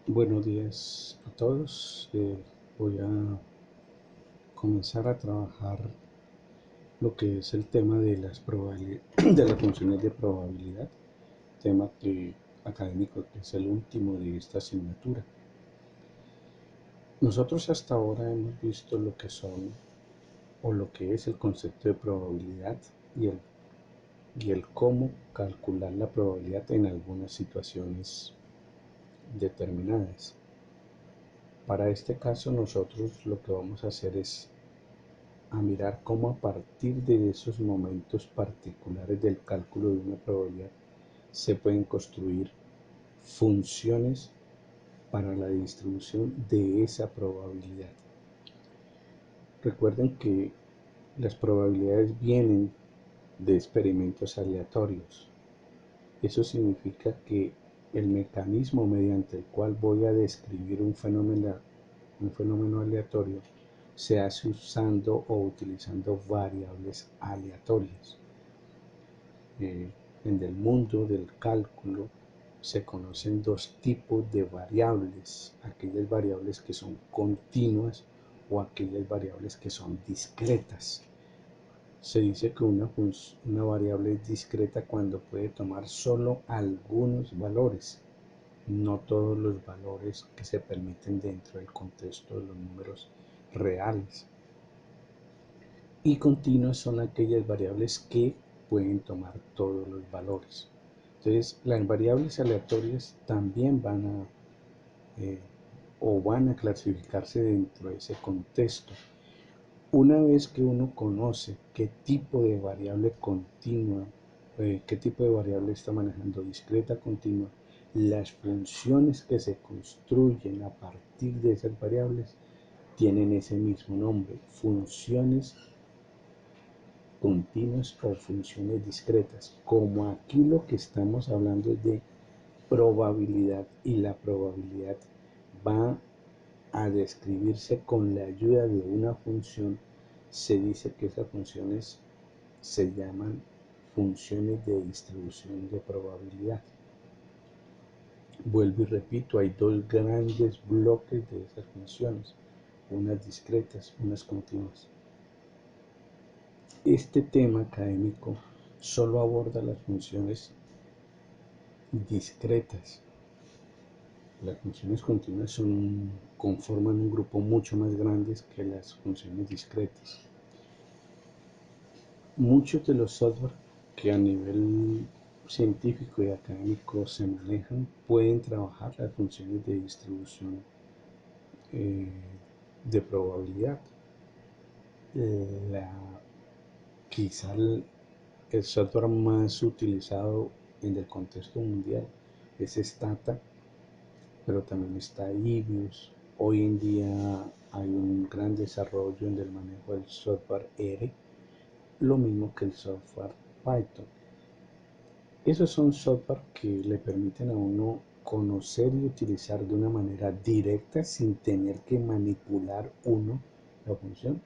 Buenos días a todos. Voy a comenzar a trabajar lo que es el tema de de las funciones de probabilidad, tema académico que es el último de esta asignatura. Nosotros hasta ahora hemos visto lo que son o lo que es el concepto de probabilidad y el cómo calcular la probabilidad en algunas situaciones determinadas. Para este caso nosotros lo que vamos a hacer es a mirar cómo a partir de esos momentos particulares del cálculo de una probabilidad se pueden construir funciones para la distribución de esa probabilidad. Recuerden que las probabilidades vienen de experimentos aleatorios. Eso significa que el mecanismo mediante el cual voy a describir un fenómeno aleatorio se hace usando o utilizando variables aleatorias. En el mundo del cálculo se conocen dos tipos de variables, aquellas variables que son continuas o aquellas variables que son discretas. Se dice que una variable es discreta cuando puede tomar solo algunos valores, no todos los valores que se permiten dentro del contexto de los números reales. Y continuas son aquellas variables que pueden tomar todos los valores. Entonces, las variables aleatorias también eh, van a clasificarse dentro de ese contexto. Una vez que uno conoce qué tipo de variable continua, qué tipo de variable está manejando, discreta, continua, las funciones que se construyen a partir de esas variables tienen ese mismo nombre, funciones continuas o funciones discretas. Como aquí lo que estamos hablando es de probabilidad y la probabilidad va a describirse con la ayuda de una función, se dice que esas funciones se llaman funciones de distribución de probabilidad. Vuelvo y repito, hay dos grandes bloques de esas funciones, unas discretas, unas continuas. Este tema académico solo aborda las funciones discretas. Las funciones continuas conforman un grupo mucho más grande que las funciones discretas. Muchos de los software que a nivel científico y académico se manejan pueden trabajar las funciones de distribución eh, de probabilidad. La, quizá el software más utilizado en el contexto mundial es Stata, pero también está Ibius. Hoy en día hay un gran desarrollo en el manejo del software R, lo mismo que el software Python. Esos son software que le permiten a uno conocer y utilizar de una manera directa sin tener que manipular uno la función.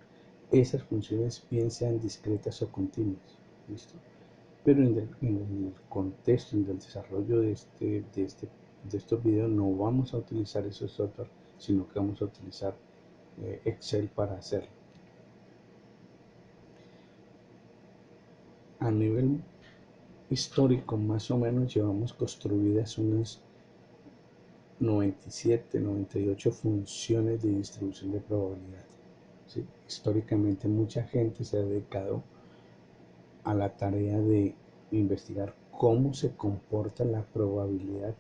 Esas funciones bien sean discretas o continuas. ¿Listo? Pero en el contexto, en el desarrollo de estos videos no vamos a utilizar esos software, sino que vamos a utilizar Excel para hacerlo. A nivel histórico, más o menos llevamos construidas unas 97, 98 funciones de distribución de probabilidad. ¿Sí? Históricamente mucha gente se ha dedicado a la tarea de investigar cómo se comporta la probabilidad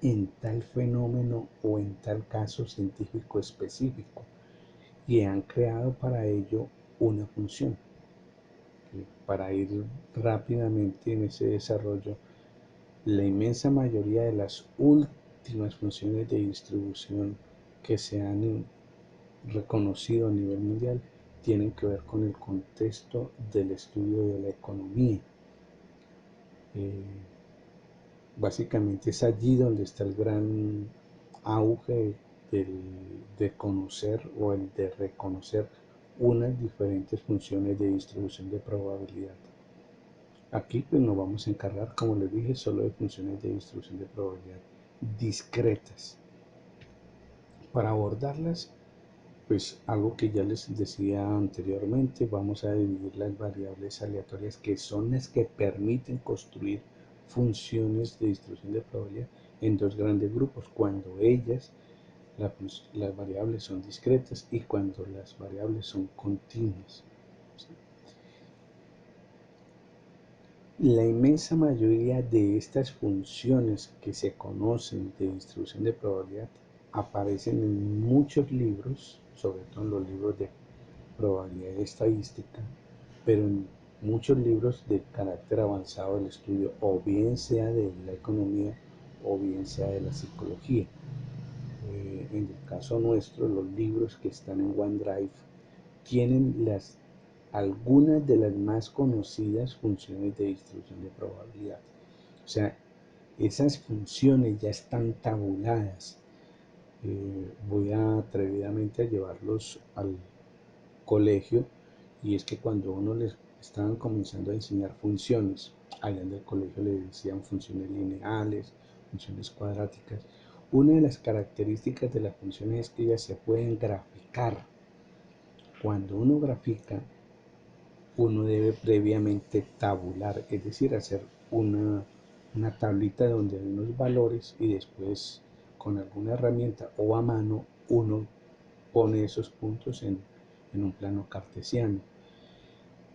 en tal fenómeno o en tal caso científico específico y han creado para ello una función. Para ir rápidamente en ese desarrollo, la inmensa mayoría de las últimas funciones de distribución que se han reconocido a nivel mundial tienen que ver con el contexto del estudio de la economía. Eh, Básicamente es allí donde está el gran auge de conocer o el de reconocer unas diferentes funciones de distribución de probabilidad. Aquí pues nos vamos a encargar, como les dije, solo de funciones de distribución de probabilidad discretas. Para abordarlas, pues algo que ya les decía anteriormente, vamos a dividir las variables aleatorias, que son las que permiten construir funciones de distribución de probabilidad, en dos grandes grupos, cuando las variables son discretas y cuando las variables son continuas. La inmensa mayoría de estas funciones que se conocen de distribución de probabilidad aparecen en muchos libros, sobre todo en los libros de probabilidad estadística, pero en muchos libros de carácter avanzado del estudio, o bien sea de la economía o bien sea de la psicología. En el caso nuestro, los libros que están en OneDrive tienen algunas de las más conocidas funciones de distribución de probabilidad. O sea, esas funciones ya están tabuladas. Voy atrevidamente a llevarlos al colegio, y es que cuando uno les estaban comenzando a enseñar funciones, allá en el colegio le decían funciones lineales, funciones cuadráticas. Una de las características de las funciones es que ellas se pueden graficar. Cuando uno grafica, uno debe previamente tabular, es decir, hacer una tablita donde hay unos valores y después con alguna herramienta o a mano uno pone esos puntos en un plano cartesiano.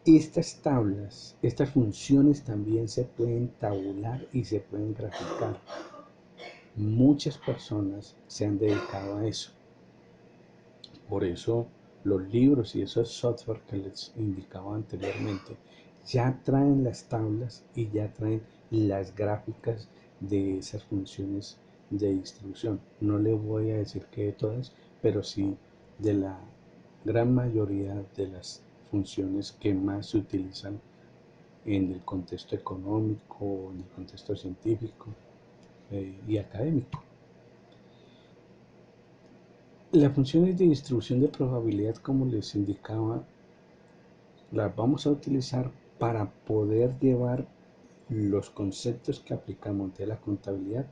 Estas tablas, estas funciones también se pueden tabular y se pueden graficar. Muchas personas se han dedicado a eso. Por eso los libros y esos software que les indicaba anteriormente ya traen las tablas y ya traen las gráficas de esas funciones de distribución. No les voy a decir que de todas, pero sí de la gran mayoría de las funciones que más se utilizan en el contexto económico, en el contexto científico y académico. Las funciones de distribución de probabilidad, como les indicaba, las vamos a utilizar para poder llevar los conceptos que aplicamos de la contabilidad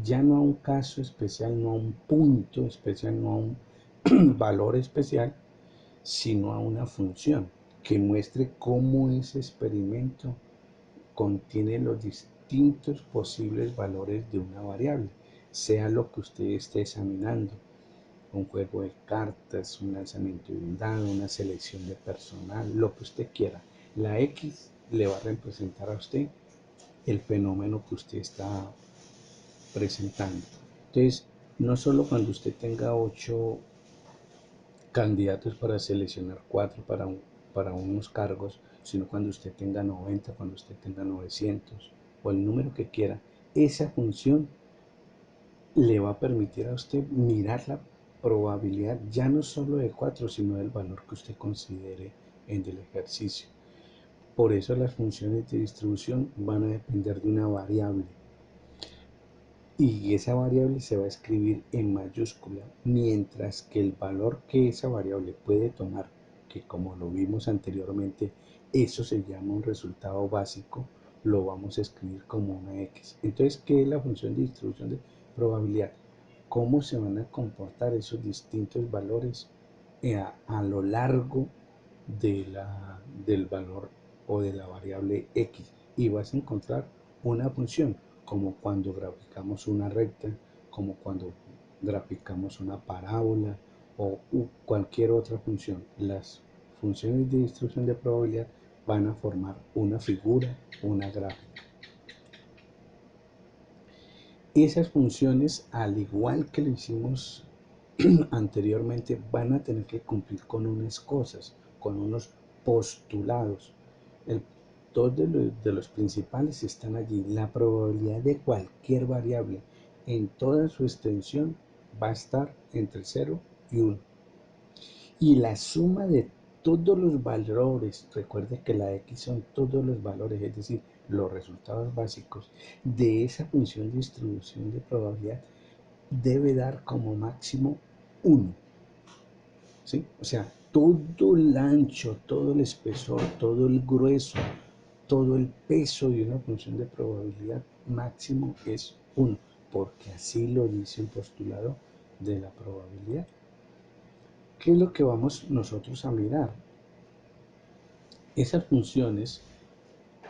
ya no a un caso especial, no a un punto especial, no a un valor especial, sino a una función que muestre cómo ese experimento contiene los distintos posibles valores de una variable, sea lo que usted esté examinando: un juego de cartas, un lanzamiento de un dado, una selección de personal, lo que usted quiera. La X le va a representar a usted el fenómeno que usted está presentando. Entonces, no solo cuando usted tenga 8 candidatos para seleccionar 4 para unos cargos, sino cuando usted tenga 90, cuando usted tenga 900 o el número que quiera, esa función le va a permitir a usted mirar la probabilidad ya no solo de 4, sino del valor que usted considere en el ejercicio. Por eso las funciones de distribución van a depender de una variable, y esa variable se va a escribir en mayúscula, mientras que el valor que esa variable puede tomar, que como lo vimos anteriormente, eso se llama un resultado básico, lo vamos a escribir como una X. Entonces, ¿qué es la función de distribución de probabilidad? ¿Cómo se van a comportar esos distintos valores a lo largo del valor o de la variable X? Y vas a encontrar una función, como cuando graficamos una recta, como cuando graficamos una parábola o cualquier otra función. Las funciones de distribución de probabilidad van a formar una figura, una gráfica. Esas funciones, al igual que lo hicimos anteriormente, van a tener que cumplir con unas cosas, con unos postulados. Dos de los principales están allí. La probabilidad de cualquier variable en toda su extensión va a estar entre 0 y 1. Y la suma de todos los valores, recuerde que la X son todos los valores, es decir, los resultados básicos de esa función de distribución de probabilidad, debe dar como máximo 1. ¿Sí? O sea, todo el ancho, todo el espesor, todo el grueso, todo el peso de una función de probabilidad máximo es 1, porque así lo dice el postulado de la probabilidad. ¿Qué es lo que vamos nosotros a mirar? Esas funciones,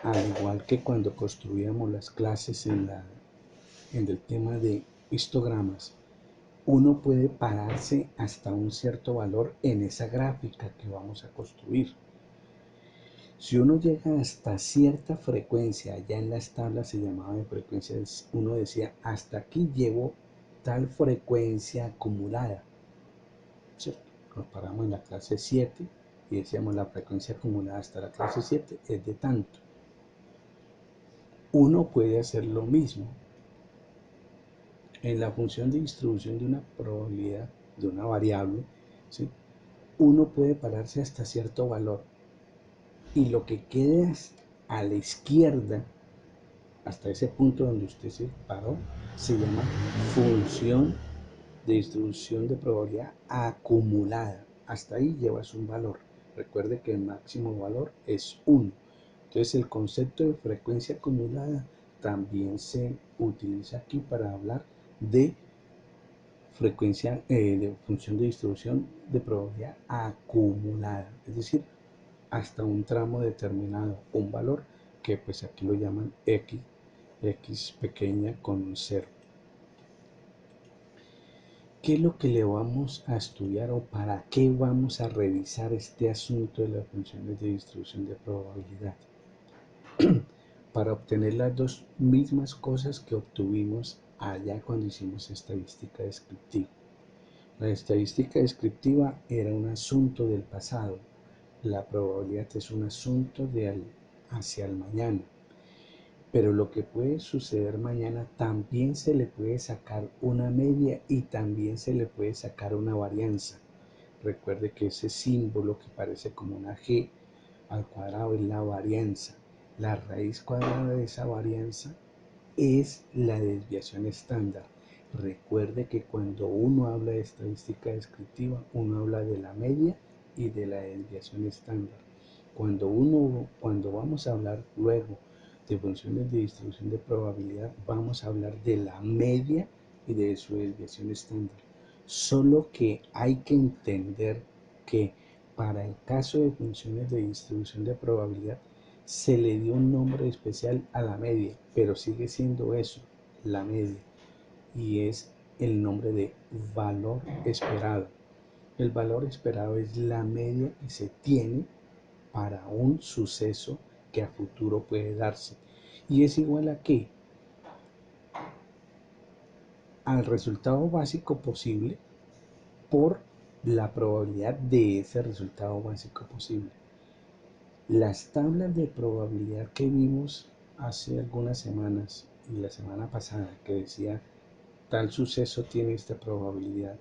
al igual que cuando construíamos las clases en el tema de histogramas, uno puede pararse hasta un cierto valor en esa gráfica que vamos a construir. Si uno llega hasta cierta frecuencia, ya en las tablas se llamaba de frecuencias, uno decía, hasta aquí llevo tal frecuencia acumulada, ¿cierto? Nos paramos en la clase 7 y decíamos la frecuencia acumulada hasta la clase 7 es de tanto. Uno puede hacer lo mismo en la función de distribución de una probabilidad, de una variable, ¿sí? Uno puede pararse hasta cierto valor y lo que quede a la izquierda, hasta ese punto donde usted se paró, se llama función de distribución de probabilidad acumulada. Hasta ahí llevas un valor. Recuerde que el máximo valor es 1. Entonces el concepto de frecuencia acumulada también se utiliza aquí para hablar de frecuencia de función de distribución de probabilidad acumulada, es decir, hasta un tramo determinado, un valor que pues aquí lo llaman x pequeña con un 0. ¿Qué es lo que le vamos a estudiar o para qué vamos a revisar este asunto de las funciones de distribución de probabilidad? Para obtener las dos mismas cosas que obtuvimos allá cuando hicimos estadística descriptiva. La estadística descriptiva era un asunto del pasado, la probabilidad es un asunto hacia el mañana. Pero lo que puede suceder mañana también se le puede sacar una media y también se le puede sacar una varianza. Recuerde que ese símbolo que parece como una G al cuadrado es la varianza. La raíz cuadrada de esa varianza es la desviación estándar. Recuerde que cuando uno habla de estadística descriptiva, uno habla de la media y de la desviación estándar. Cuando vamos a hablar luego de funciones de distribución de probabilidad, vamos a hablar de la media y de su desviación estándar. Solo que hay que entender que para el caso de funciones de distribución de probabilidad se le dio un nombre especial a la media, pero sigue siendo eso, la media, y es el nombre de valor esperado. El valor esperado es la media que se tiene para un suceso que a futuro puede darse. Y es igual a qué? Al resultado básico posible por la probabilidad de ese resultado básico posible. Las tablas de probabilidad que vimos hace algunas semanas y la semana pasada que decía tal suceso tiene esta probabilidad,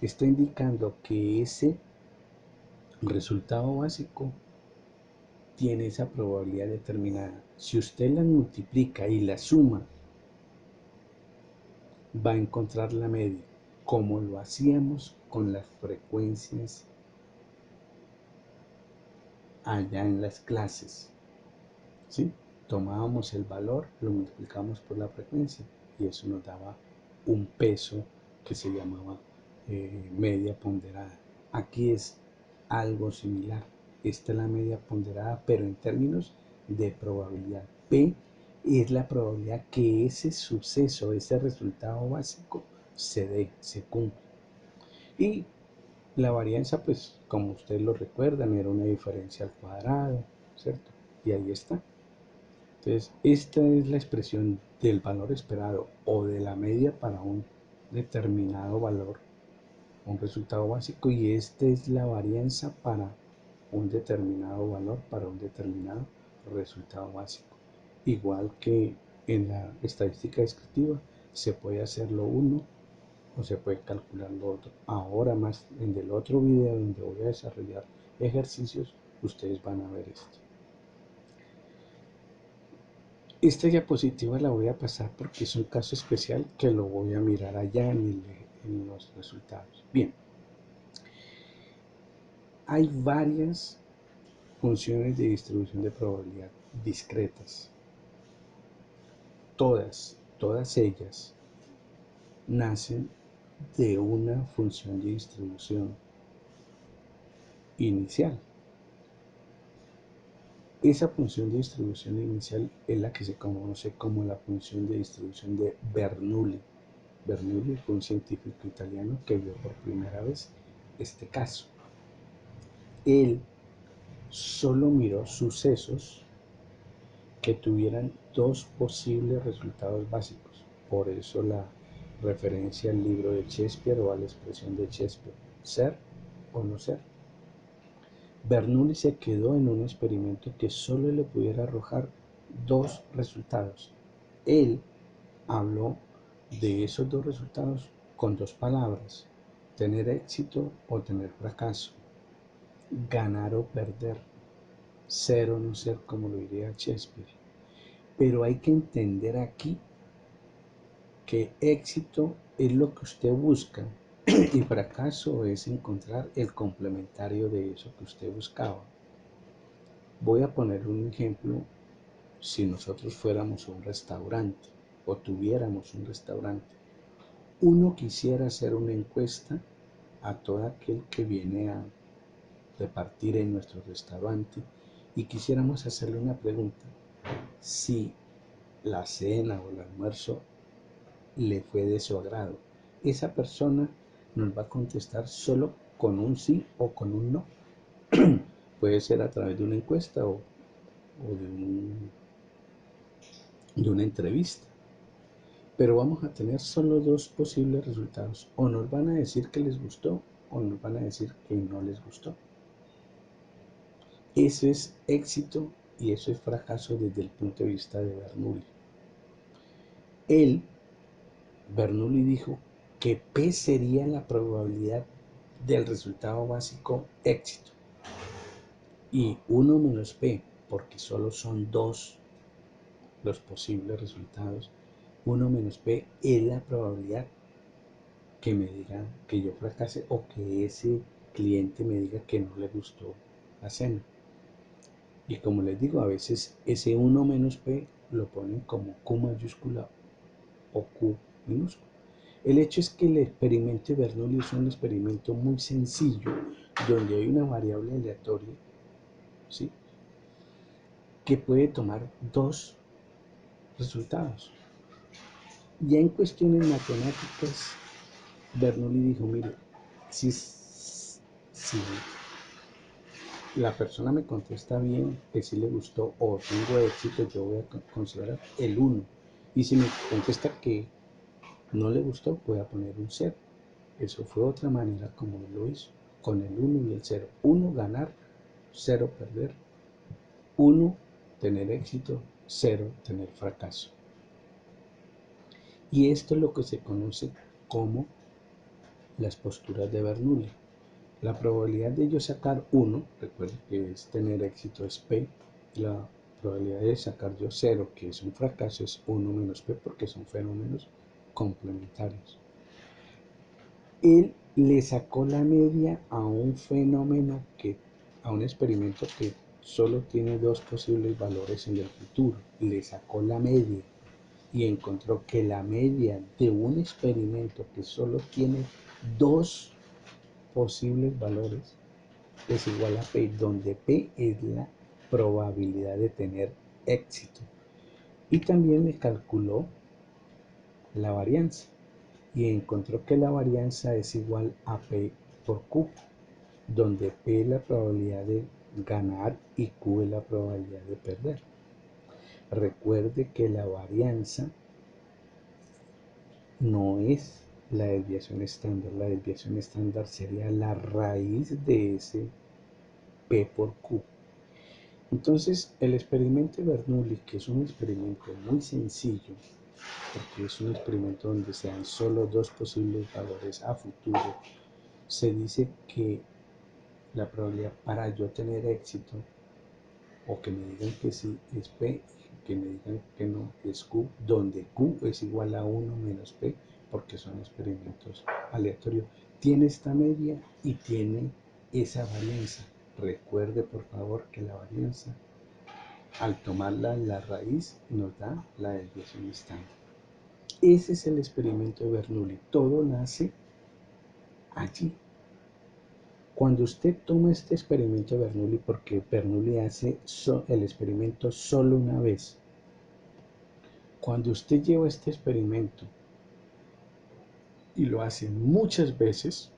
está indicando que ese resultado básico tiene esa probabilidad determinada. Si usted la multiplica y la suma, va a encontrar la media, como lo hacíamos con las frecuencias allá en las clases, ¿sí? Tomábamos el valor, lo multiplicamos por la frecuencia y eso nos daba un peso que se llamaba media ponderada. Aquí es algo similar. Esta es la media ponderada, pero en términos de probabilidad. P es la probabilidad que ese suceso, ese resultado básico se dé, se cumpla. Y la varianza, pues como ustedes lo recuerdan, era una diferencia al cuadrado, ¿cierto? Y ahí está. Entonces, esta es la expresión del valor esperado o de la media para un determinado valor, un resultado básico, y esta es la varianza para un determinado valor, para un determinado resultado básico. Igual que en la estadística descriptiva, se puede hacer lo uno o se puede calcular lo otro. Ahora más en el otro video donde voy a desarrollar ejercicios, ustedes van a ver esto. Esta diapositiva la voy a pasar porque es un caso especial que lo voy a mirar allá en los resultados. Bien, hay varias funciones de distribución de probabilidad discretas. Todas ellas nacen de una función de distribución inicial. Esa función de distribución inicial es la que se conoce como la función de distribución de Bernoulli. Bernoulli fue un científico italiano que vio por primera vez este caso. Él solo miró sucesos que tuvieran dos posibles resultados básicos. Por eso la referencia al libro de Shakespeare o a la expresión de Shakespeare, ser o no ser. Bernoulli se quedó en un experimento que solo le pudiera arrojar dos resultados. Él habló de esos dos resultados con dos palabras: tener éxito o tener fracaso, ganar o perder, ser o no ser, como lo diría Shakespeare. Pero hay que entender aquí que éxito es lo que usted busca y fracaso es encontrar el complementario de eso que usted buscaba. Voy a poner un ejemplo. Si nosotros fuéramos un restaurante o tuviéramos un restaurante, uno quisiera hacer una encuesta a todo aquel que viene a repartir en nuestro restaurante y quisiéramos hacerle una pregunta: si la cena o el almuerzo le fue de su agrado. Esa persona nos va a contestar solo con un sí o con un no. Puede ser a través de una encuesta o de una entrevista. Pero vamos a tener solo dos posibles resultados. O nos van a decir que les gustó o nos van a decir que no les gustó. Eso es éxito y eso es fracaso desde el punto de vista de Bernoulli. Bernoulli dijo que P sería la probabilidad del resultado básico éxito y 1 menos P, porque solo son dos los posibles resultados. 1 menos P es la probabilidad que me diga que yo fracase o que ese cliente me diga que no le gustó la cena. Y como les digo, a veces ese 1 menos P lo ponen como Q mayúscula o Q minúscula. El hecho es que el experimento de Bernoulli es un experimento muy sencillo, donde hay una variable aleatoria, ¿sí?, que puede tomar dos resultados. Ya en cuestiones matemáticas, Bernoulli dijo: mire, si la persona me contesta bien, que sí le gustó o tengo éxito, yo voy a considerar el 1. Y si me contesta que no le gustó, voy a poner un 0. Eso fue otra manera como él lo hizo, con el 1 y el 0. 1 ganar, 0 perder. 1 tener éxito, 0 tener fracaso. Y esto es lo que se conoce como las posturas de Bernoulli. La probabilidad de yo sacar 1, recuerden que es tener éxito, es P. La probabilidad de sacar yo 0, que es un fracaso, es 1 menos P, porque son fenómenos complementarios. Él le sacó la media a un fenómeno a un experimento que solo tiene dos posibles valores en el futuro. Le sacó la media y encontró que la media de un experimento que solo tiene dos posibles valores es igual a P, donde P es la probabilidad de tener éxito. Y también le calculó la varianza y encontró que la varianza es igual a P por Q, donde P es la probabilidad de ganar y Q es la probabilidad de perder. Recuerde que la varianza no es la desviación estándar. La desviación estándar sería la raíz de ese P por Q. Entonces, el experimento de Bernoulli, que es un experimento muy sencillo, porque es un experimento donde se dan solo dos posibles valores a futuro, se dice que la probabilidad para yo tener éxito o que me digan que sí es P, que me digan que no es Q, donde Q es igual a 1 menos P, porque son experimentos aleatorios. Tiene esta media y tiene esa varianza. Recuerde por favor que la varianza, al tomarla la raíz, nos da la desviación estándar. Ese es el experimento de Bernoulli. Todo nace allí. Cuando usted toma este experimento de Bernoulli, porque Bernoulli hace el experimento solo una vez, cuando usted lleva este experimento y lo hace muchas veces,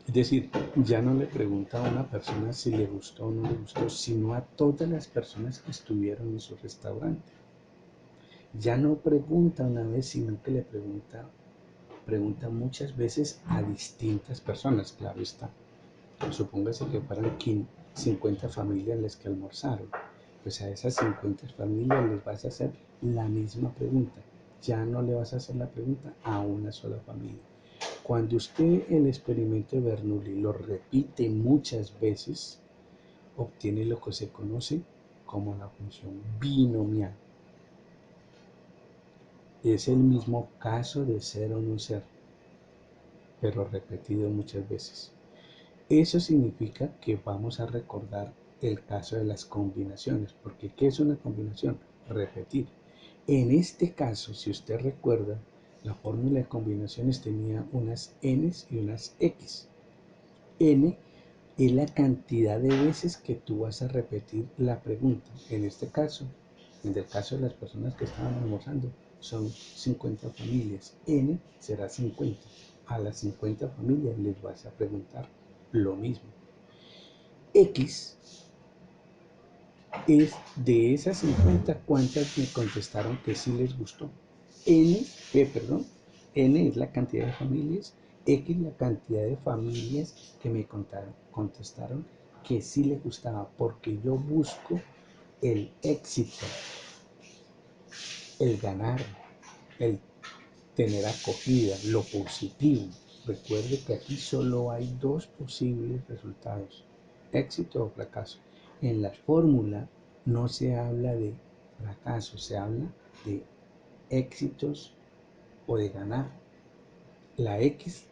es decir, ya no le pregunta a una persona si le gustó o no le gustó, sino a todas las personas que estuvieron en su restaurante. Ya no pregunta una vez, sino que le pregunta muchas veces a distintas personas, claro está. Supóngase que fueran 50 familias las que almorzaron. Pues a esas 50 familias les vas a hacer la misma pregunta. Ya no le vas a hacer la pregunta a una sola familia. Cuando usted el experimento de Bernoulli lo repite muchas veces, obtiene lo que se conoce como la función binomial. Es el mismo caso de ser o no ser, pero repetido muchas veces. Eso significa que vamos a recordar el caso de las combinaciones, porque ¿qué es una combinación? Repetir. En este caso, si usted recuerda, la fórmula de combinaciones tenía unas n's y unas x. N es la cantidad de veces que tú vas a repetir la pregunta. En este caso, en el caso de las personas que estaban almorzando, son 50 familias. N será 50. A las 50 familias les vas a preguntar lo mismo. X es de esas 50, ¿cuántas me contestaron que sí les gustó? N es la cantidad de familias, X la cantidad de familias que me contestaron que sí les gustaba, porque yo busco el éxito, el ganar, el tener acogida, lo positivo. Recuerde que aquí solo hay dos posibles resultados, éxito o fracaso. En la fórmula no se habla de fracaso, se habla de éxitos o de ganar. La X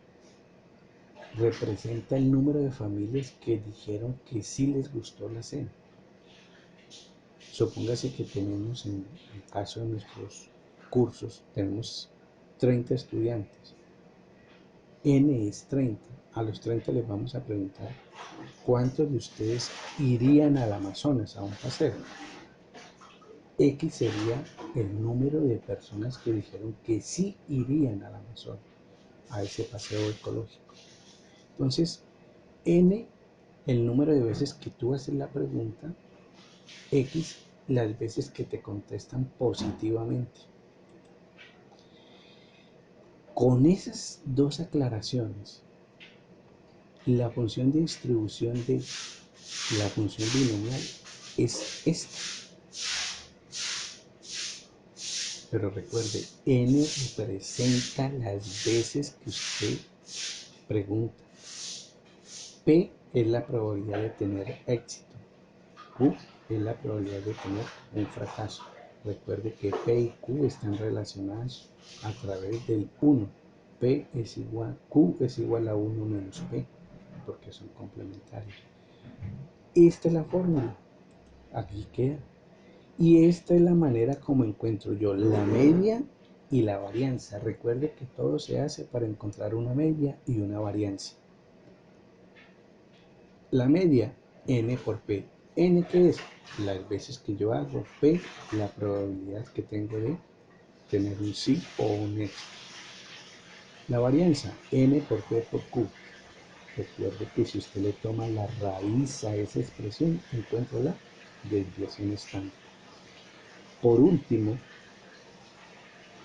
representa el número de familias que dijeron que sí les gustó la cena. Supóngase que tenemos, en el caso de nuestros cursos, tenemos 30 estudiantes. N es 30. A los 30 les vamos a preguntar cuántos de ustedes irían al Amazonas a un paseo. X sería el número de personas que dijeron que sí irían al Amazonas, a ese paseo ecológico. Entonces, N, el número de veces que tú haces la pregunta, X, las veces que te contestan positivamente. Con esas dos aclaraciones, la función de distribución de la función binomial es esta. Pero recuerde, N representa las veces que usted pregunta. P es la probabilidad de tener éxito. Q es la probabilidad de tener un fracaso. Recuerde que P y Q están relacionadas a través del 1. Q es igual a 1 menos P, porque son complementarios. Esta es la fórmula. Aquí queda. Y esta es la manera como encuentro yo la media y la varianza. Recuerde que todo se hace para encontrar una media y una varianza. La media, N por P. N, ¿qué es? Las veces que yo hago. P, la probabilidad que tengo de tener un sí o un éxito. La varianza, N por P por Q. Recuerde que si usted le toma la raíz a esa expresión, encuentra la desviación estándar. Por último,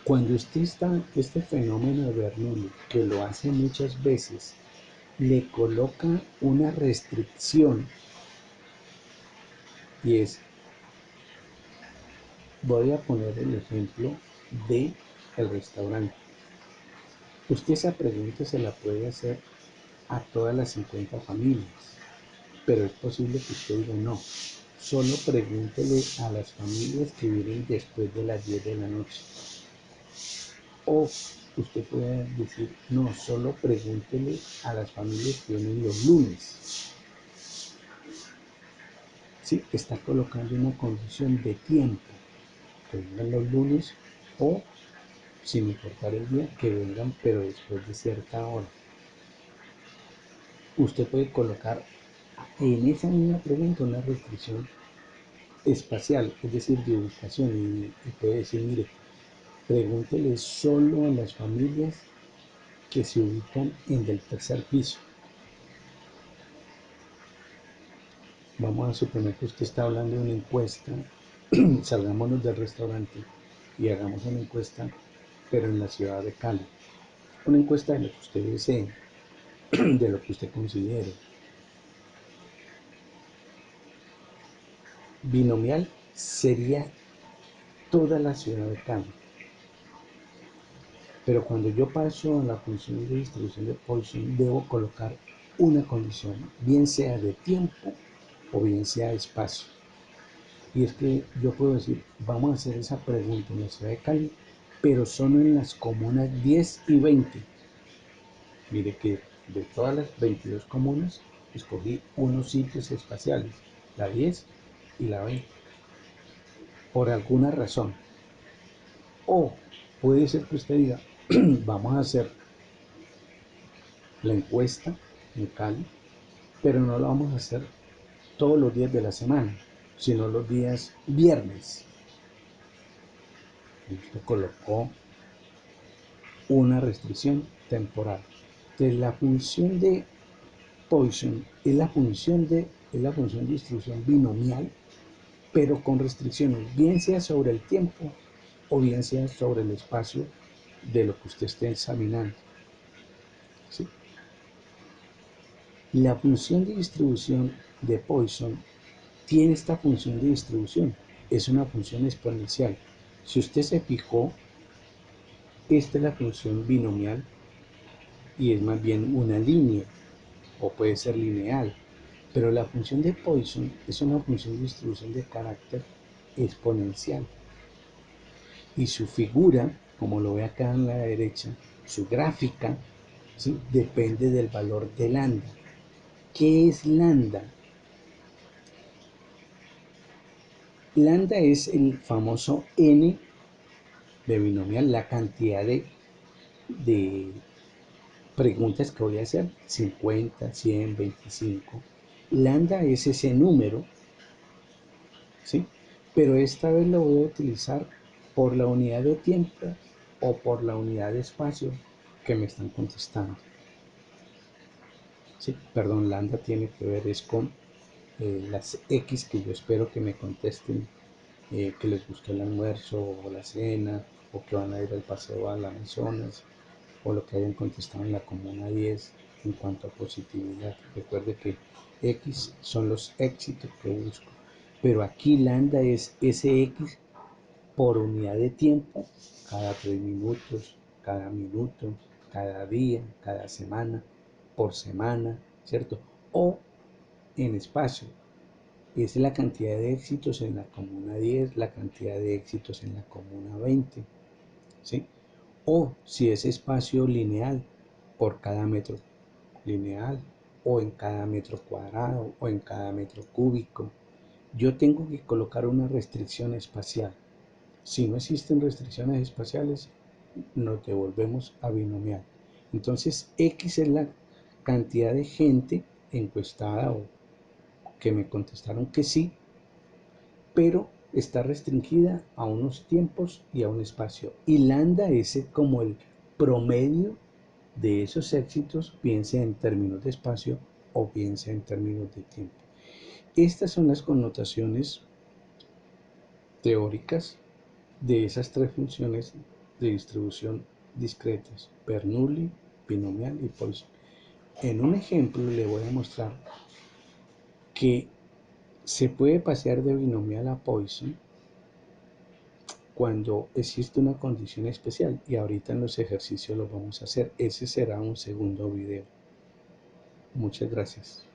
cuando usted está este fenómeno de Bernoulli, que lo hace muchas veces, le coloca una restricción y es, voy a poner el ejemplo de el restaurante. Usted esa pregunta se la puede hacer a todas las 50 familias, pero es posible que usted diga no, solo pregúntele a las familias que viven después de las 10 de la noche. O usted puede decir, no, solo pregúntele a las familias que vienen los lunes. Sí, está colocando una condición de tiempo, que vengan los lunes o, sin importar el día, que vengan, pero después de cierta hora. usted puede colocar en esa misma pregunta una restricción espacial, es decir, de ubicación, y puede decir, mire, pregúntele solo a las familias que se ubican en el tercer piso. Vamos a suponer que usted está hablando de una encuesta, salgámonos del restaurante y hagamos una encuesta, pero en la ciudad de Cali. Una encuesta de lo que usted desee, de lo que usted considere. Binomial sería toda la ciudad de Cali. Pero cuando yo paso a la función de distribución de Poisson, debo colocar una condición, bien sea de tiempo o bien sea de espacio. Y es que yo puedo decir, vamos a hacer esa pregunta en la ciudad de Cali, pero solo en las comunas 10 y 20. Mire que de todas las 22 comunas, escogí unos sitios espaciales, la 10 y la 20, por alguna razón. O puede ser que usted diga, vamos a hacer la encuesta en Cali, pero no la vamos a hacer todos los días de la semana, sino los días viernes. Y usted colocó una restricción temporal. Entonces la función de Poisson es la función de distribución binomial, pero con restricciones, bien sea sobre el tiempo o bien sea sobre el espacio de lo que usted esté examinando. ¿Sí? La función de distribución de Poisson tiene esta función de distribución, es una función exponencial. Si usted se fijó, esta es la función binomial y es más bien una línea, o puede ser lineal, pero la función de Poisson es una función de distribución de carácter exponencial. Y su figura, como lo ve acá en la derecha, su gráfica, ¿sí?, depende del valor de lambda. ¿Qué es lambda? Lambda es el famoso n de binomial, la cantidad de preguntas que voy a hacer, 50, 100, 25. Lambda es ese número, ¿sí? Pero esta vez lo voy a utilizar por la unidad de tiempo o por la unidad de espacio que me están contestando. ¿Sí? Perdón, lambda tiene que ver es con las X que yo espero que me contesten, que les guste el almuerzo o la cena, o que van a ir al paseo al Amazonas, o lo que hayan contestado en la comuna 10 en cuanto a positividad. Recuerde que X son los éxitos que busco, pero aquí lambda es ese X por unidad de tiempo, cada 3 minutos, cada minuto, cada día, cada semana, por semana, ¿cierto? O en espacio, es la cantidad de éxitos en la comuna 10, la cantidad de éxitos en la comuna 20, ¿sí? O si es espacio lineal, por cada metro lineal, o en cada metro cuadrado, o en cada metro cúbico. Yo tengo que colocar una restricción espacial. Si no existen restricciones espaciales, nos devolvemos a binomial. Entonces, X es la cantidad de gente encuestada o que me contestaron que sí, pero está restringida a unos tiempos y a un espacio. Y lambda es como el promedio de esos éxitos, bien sea en términos de espacio o bien sea en términos de tiempo. Estas son las connotaciones teóricas de esas tres funciones de distribución discretas: Bernoulli, binomial y Poisson. En un ejemplo le voy a mostrar que se puede pasear de binomial a Poisson cuando existe una condición especial, y ahorita en los ejercicios lo vamos a hacer. Ese será un segundo video. Muchas gracias.